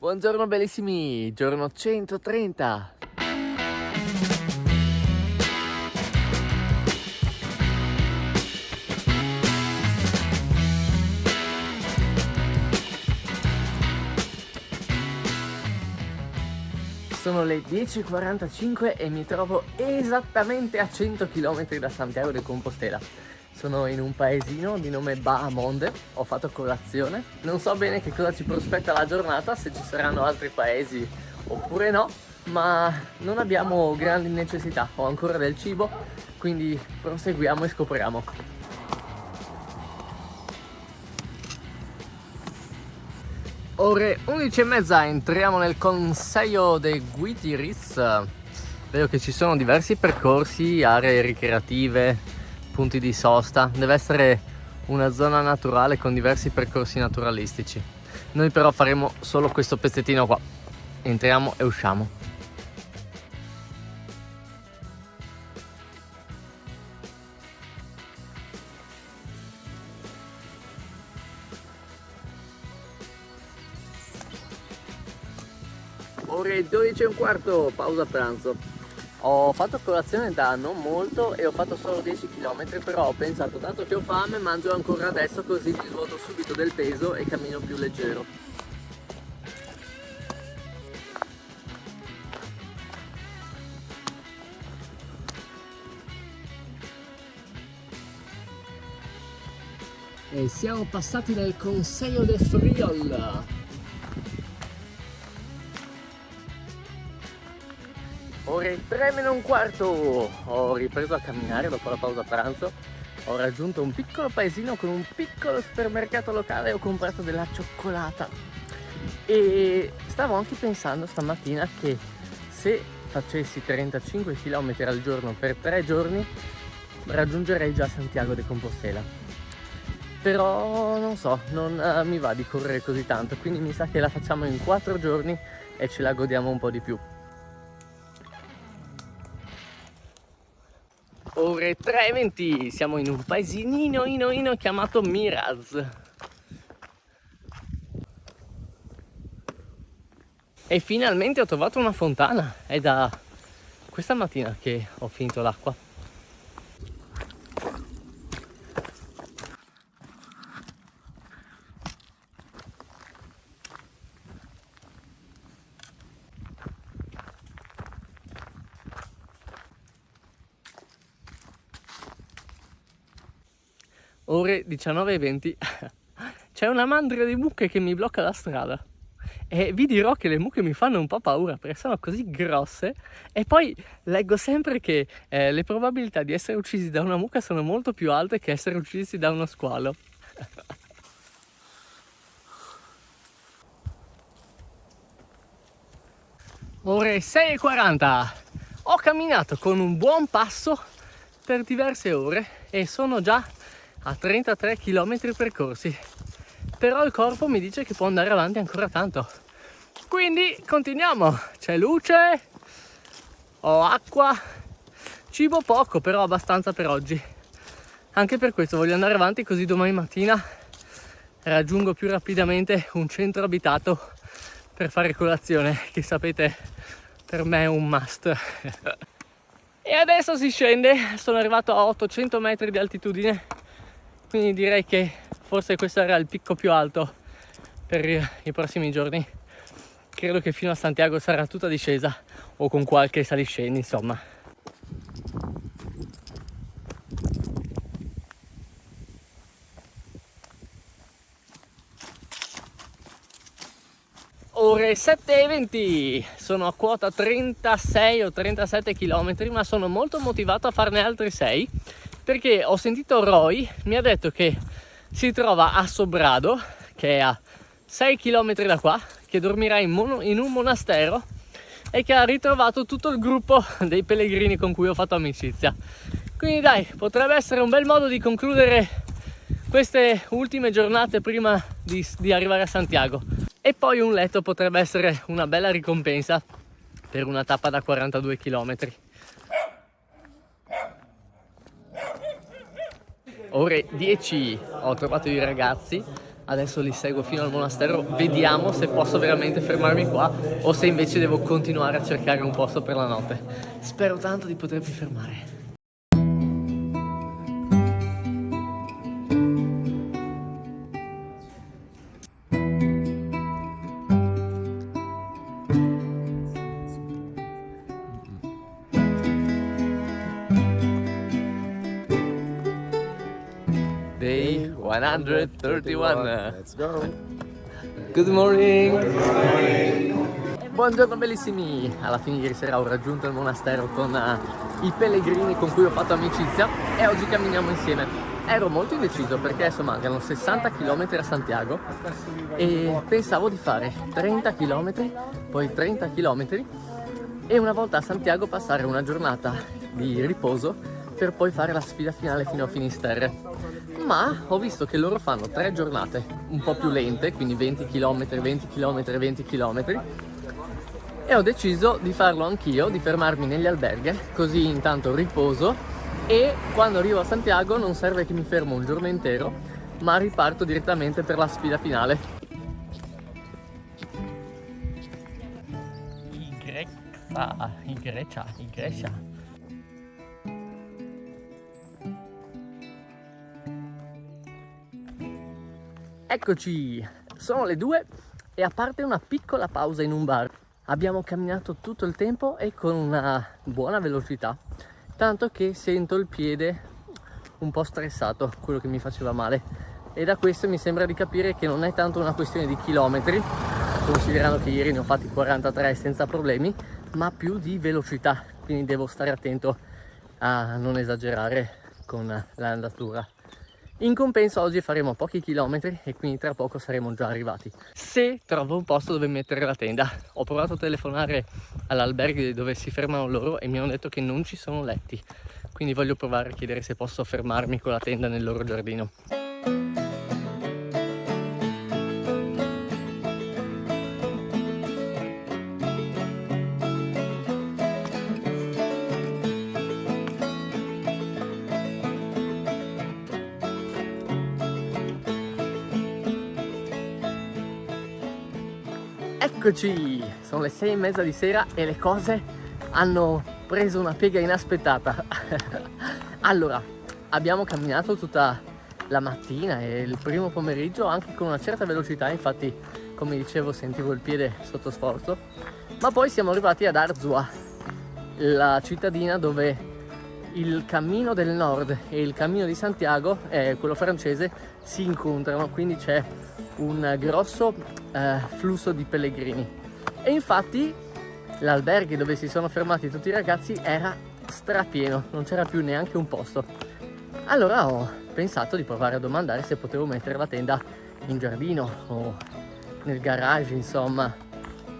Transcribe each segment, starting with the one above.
Buongiorno bellissimi, giorno 130. Sono le 10:45 e mi trovo esattamente a 100 km da Santiago de Compostela. Sono in un paesino di nome Bahamonde, ho fatto colazione. Non so bene che cosa ci prospetta la giornata, se ci saranno altri paesi oppure no, ma non abbiamo grandi necessità, ho ancora del cibo, quindi proseguiamo e scopriamo. Ore 11:30, entriamo nel Consello de Guitiriz. Vedo che ci sono diversi percorsi, aree ricreative, punti di sosta. Deve essere una zona naturale con diversi percorsi naturalistici. Noi però faremo solo questo pezzettino qua. Entriamo e usciamo. Ore 12:15, pausa pranzo. Ho fatto colazione da non molto e ho fatto solo 10 km, però ho pensato, dato che ho fame, mangio ancora adesso così mi svuoto subito del peso e cammino più leggero. E siamo passati nel Consello de Friol. Ore 3:15, ho ripreso a camminare dopo la pausa pranzo, ho raggiunto un piccolo paesino con un piccolo supermercato locale e ho comprato della cioccolata. E stavo anche pensando stamattina che se facessi 35 km al giorno per 3 giorni raggiungerei già Santiago de Compostela. Però non so, non mi va di correre così tanto, quindi mi sa che la facciamo in 4 giorni e ce la godiamo un po' di più. Ore 3:20, siamo in un paesinino chiamato Miraz. E finalmente ho trovato una fontana, è da questa mattina che ho finito l'acqua. Ore 19:20, c'è una mandria di mucche che mi blocca la strada e vi dirò che le mucche mi fanno un po' paura perché sono così grosse e poi leggo sempre che le probabilità di essere uccisi da una mucca sono molto più alte che essere uccisi da uno squalo. Ore 6:40, ho camminato con un buon passo per diverse ore e sono già a 33 km percorsi, però il corpo mi dice che può andare avanti ancora tanto, quindi continuiamo. C'è luce, ho acqua, cibo poco, però abbastanza per oggi. Anche per questo voglio andare avanti, così domani mattina raggiungo più rapidamente un centro abitato per fare colazione, che sapete per me è un must. E adesso si scende, sono arrivato a 800 metri di altitudine, quindi direi che forse questo era il picco più alto per i prossimi giorni. Credo che fino a Santiago sarà tutta discesa o con qualche saliscendi, insomma. Ore 7:20, sono a quota 36 o 37 km, ma sono molto motivato a farne altri 6 perché ho sentito Roy, mi ha detto che si trova a Sobrado, che è a 6 km da qua, che dormirà in un monastero e che ha ritrovato tutto il gruppo dei pellegrini con cui ho fatto amicizia. Quindi dai, potrebbe essere un bel modo di concludere queste ultime giornate prima di arrivare a Santiago. E poi un letto potrebbe essere una bella ricompensa per una tappa da 42 km. Ore 10, ho trovato i ragazzi Adesso li seguo fino al monastero, vediamo se posso veramente fermarmi qua o se invece devo continuare a cercare un posto per la notte. Spero tanto di potermi fermare. Day 131. Let's go. Good morning. Buongiorno bellissimi. Alla fine ieri sera ho raggiunto il monastero con i pellegrini con cui ho fatto amicizia e oggi camminiamo insieme. Ero molto indeciso perché adesso mancano 60 km a Santiago e pensavo di fare 30 km, poi 30 km e una volta a Santiago passare una giornata di riposo per poi fare la sfida finale fino a Finisterre. Ma ho visto che loro fanno 3 giornate un po' più lente, quindi 20 km, 20 km, 20 km, e ho deciso di farlo anch'io, di fermarmi negli alberghi, così intanto riposo e quando arrivo a Santiago non serve che mi fermo un giorno intero, ma riparto direttamente per la sfida finale. In Grecia. Eccoci, sono le 2 e a parte una piccola pausa in un bar abbiamo camminato tutto il tempo e con una buona velocità, tanto che sento il piede un po' stressato, quello che mi faceva male, e da questo mi sembra di capire che non è tanto una questione di chilometri, considerando che ieri ne ho fatti 43 senza problemi, ma più di velocità, quindi devo stare attento a non esagerare con l'andatura. In compenso oggi faremo pochi chilometri e quindi tra poco saremo già arrivati. Se trovo un posto dove mettere la tenda. Ho provato a telefonare all'albergo dove si fermano loro e mi hanno detto che non ci sono letti. Quindi voglio provare a chiedere se posso fermarmi con la tenda nel loro giardino. Eccoci, sono le 6:30 di sera e le cose hanno preso una piega inaspettata. Allora, abbiamo camminato tutta la mattina e il primo pomeriggio anche con una certa velocità, infatti come dicevo sentivo il piede sotto sforzo, ma poi siamo arrivati ad Arzua, la cittadina dove il cammino del nord e il cammino di Santiago, quello francese, si incontrano, quindi c'è un grosso flusso di pellegrini e infatti l'albergo dove si sono fermati tutti i ragazzi era strapieno, non c'era più neanche un posto. Allora ho pensato di provare a domandare se potevo mettere la tenda in giardino o nel garage, insomma,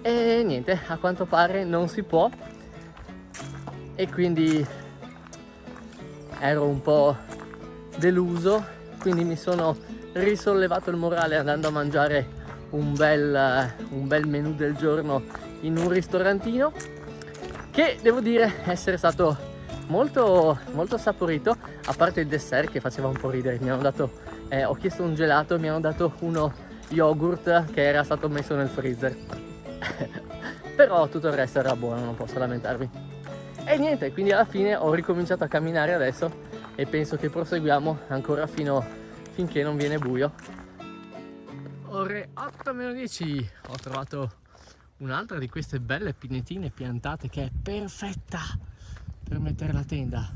e niente, a quanto pare non si può e quindi ero un po' deluso, quindi mi sono risollevato il morale andando a mangiare un bel menù del giorno in un ristorantino che devo dire essere stato molto saporito, a parte il dessert che faceva un po' ridere. Mi hanno dato ho chiesto un gelato e mi hanno dato uno yogurt che era stato messo nel freezer. Però tutto il resto era buono, non posso lamentarmi. E niente, quindi alla fine ho ricominciato a camminare adesso e penso che proseguiamo ancora finché non viene buio. Ore 8:10 ho trovato un'altra di queste belle pinetine piantate che è perfetta per mettere la tenda.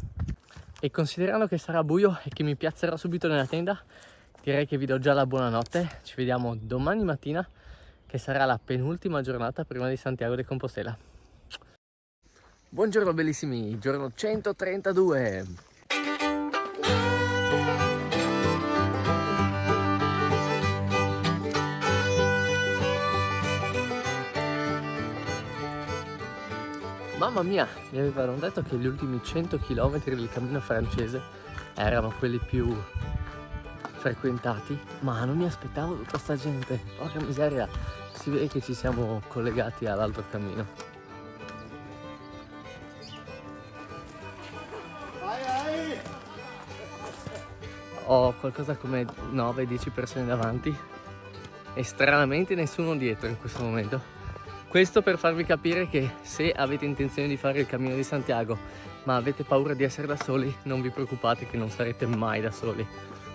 E considerando che sarà buio e che mi piazzerò subito nella tenda, direi che vi do già la buonanotte. Ci vediamo domani mattina, che sarà la penultima giornata prima di Santiago de Compostela. Buongiorno bellissimi, giorno 132. Mamma mia, mi avevano detto che gli ultimi 100 km del cammino francese erano quelli più frequentati, ma non mi aspettavo tutta sta gente. Porca miseria, si vede che ci siamo collegati all'altro cammino. Ho qualcosa come 9-10 persone davanti e stranamente nessuno dietro in questo momento. Questo per farvi capire che se avete intenzione di fare il Cammino di Santiago ma avete paura di essere da soli, non vi preoccupate che non sarete mai da soli.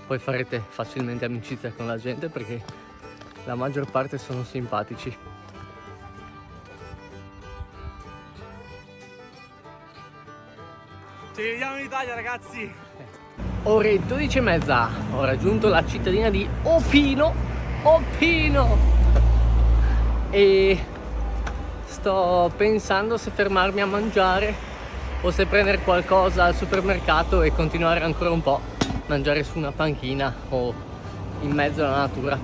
Poi farete facilmente amicizia con la gente perché la maggior parte sono simpatici. Ci vediamo in Italia, ragazzi! Ore 12:30, ho raggiunto la cittadina di Opino, e sto pensando se fermarmi a mangiare o se prendere qualcosa al supermercato e continuare ancora un po', mangiare su una panchina o in mezzo alla natura.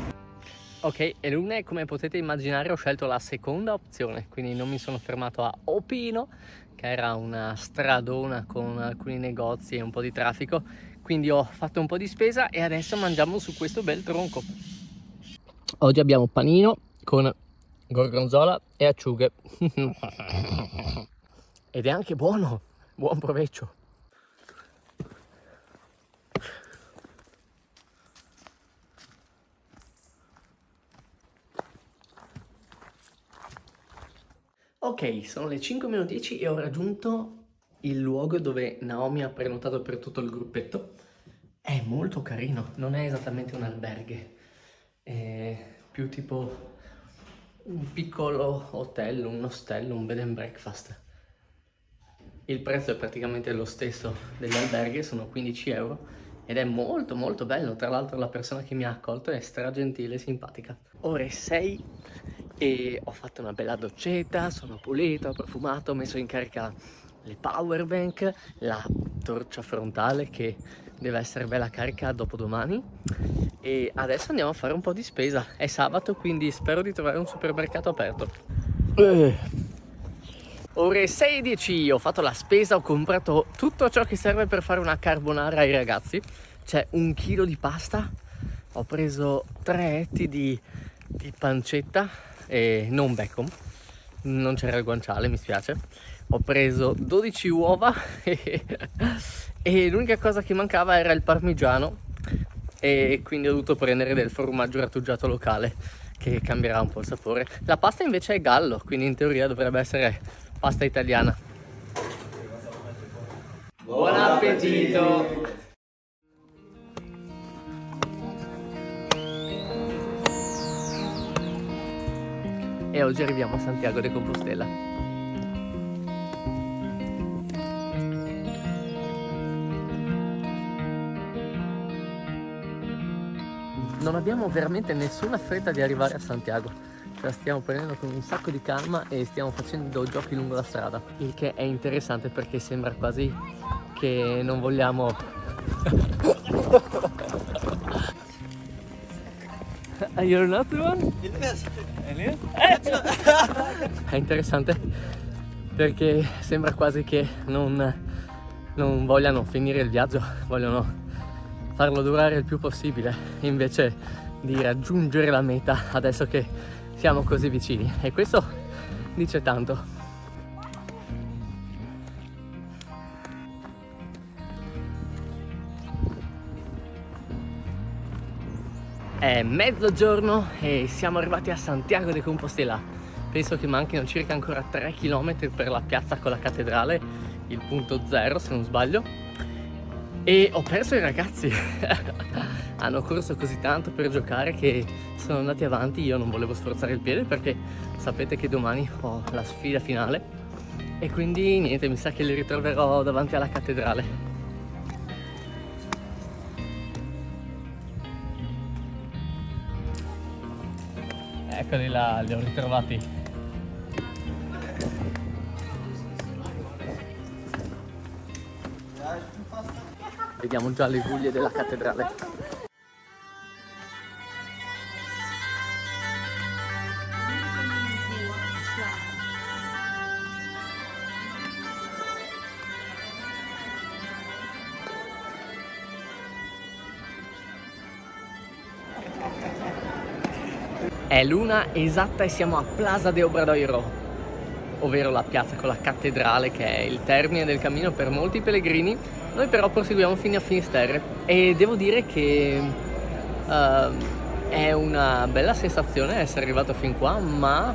Ok, e l'una, come potete immaginare, ho scelto la seconda opzione, quindi non mi sono fermato a Opino, che era una stradona con alcuni negozi e un po' di traffico, quindi ho fatto un po' di spesa e adesso mangiamo su questo bel tronco. Oggi abbiamo panino con gorgonzola e acciughe ed è anche buono, buon proveggio. Ok, sono le 5:10 e ho raggiunto il luogo dove Naomi ha prenotato per tutto il gruppetto. È molto carino, non è esattamente un alberghe, è più tipo un piccolo hotel, un ostello, un bed and breakfast. Il prezzo è praticamente lo stesso degli alberghi, sono 15 euro ed è molto molto bello. Tra l'altro la persona che mi ha accolto è stragentile e simpatica. Ore 6 e ho fatto una bella doccetta, sono pulito, ho profumato, ho messo in carica le power bank, la torcia frontale che deve essere bella carica dopodomani e adesso andiamo a fare un po' di spesa. È sabato, quindi spero di trovare un supermercato aperto. Ore 6:10, ho fatto la spesa, ho comprato tutto ciò che serve per fare una carbonara ai ragazzi. C'è 1 chilo di pasta, ho preso 3 etti di pancetta e non bacon, non c'era il guanciale, mi spiace. Ho preso 12 uova e l'unica cosa che mancava era il parmigiano e quindi ho dovuto prendere del formaggio grattugiato locale che cambierà un po' il sapore. La pasta invece è gallo, quindi in teoria dovrebbe essere pasta italiana. Buon appetito! E oggi arriviamo a Santiago de Compostela. Non abbiamo veramente nessuna fretta di arrivare a Santiago, la stiamo prendendo con un sacco di calma e stiamo facendo giochi lungo la strada, il che è interessante perché sembra quasi che non vogliamo You're not the one? Elias? È interessante perché sembra quasi che non vogliano finire il viaggio, vogliono farlo durare il più possibile invece di raggiungere la meta adesso che siamo così vicini, e questo dice tanto. È mezzogiorno e siamo arrivati a Santiago de Compostela. Penso che manchino circa ancora 3 km per la piazza con la cattedrale, il punto zero se non sbaglio. E ho perso i ragazzi. Hanno corso così tanto per giocare che sono andati avanti. Io non volevo sforzare il piede perché sapete che domani ho la sfida finale e quindi niente, mi sa che li ritroverò davanti alla cattedrale. Eccoli là, li ho ritrovati. Vediamo già le guglie della cattedrale. È l'una esatta e siamo a Plaza de Obradoiro, ovvero la piazza con la cattedrale che è il termine del cammino per molti pellegrini. Noi però proseguiamo fino a Finisterre e devo dire che È una bella sensazione essere arrivato fin qua, ma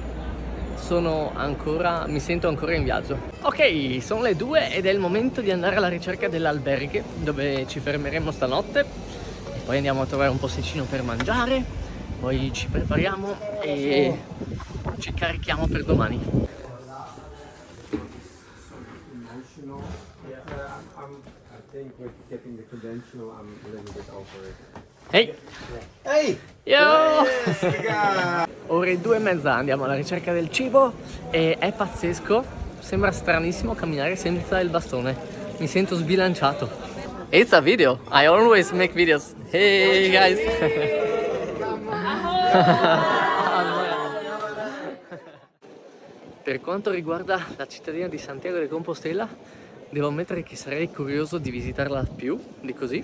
mi sento ancora in viaggio. Ok, sono le 2 ed è il momento di andare alla ricerca dell'alberghe dove ci fermeremo stanotte e poi andiamo a trovare un posticino per mangiare, poi ci prepariamo e ci carichiamo per domani. Ehi! Ehi! Yo! Figa! Ore 2:30 andiamo alla ricerca del cibo e è pazzesco, sembra stranissimo camminare senza il bastone, mi sento sbilanciato. It's a video, I always make videos. Hey guys! Per quanto riguarda la cittadina di Santiago de Compostela, devo ammettere che sarei curioso di visitarla più di così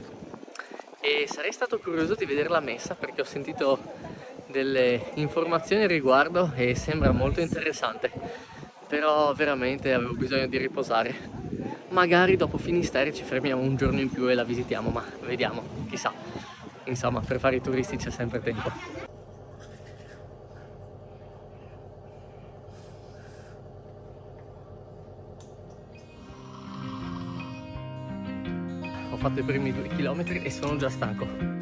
e sarei stato curioso di vederla messa perché ho sentito delle informazioni al riguardo e sembra molto interessante, però veramente avevo bisogno di riposare. Magari dopo Finisterre ci fermiamo un giorno in più e la visitiamo, ma vediamo, chissà. Insomma, per fare i turisti c'è sempre tempo. Ho fatto i primi 2 chilometri e sono già stanco.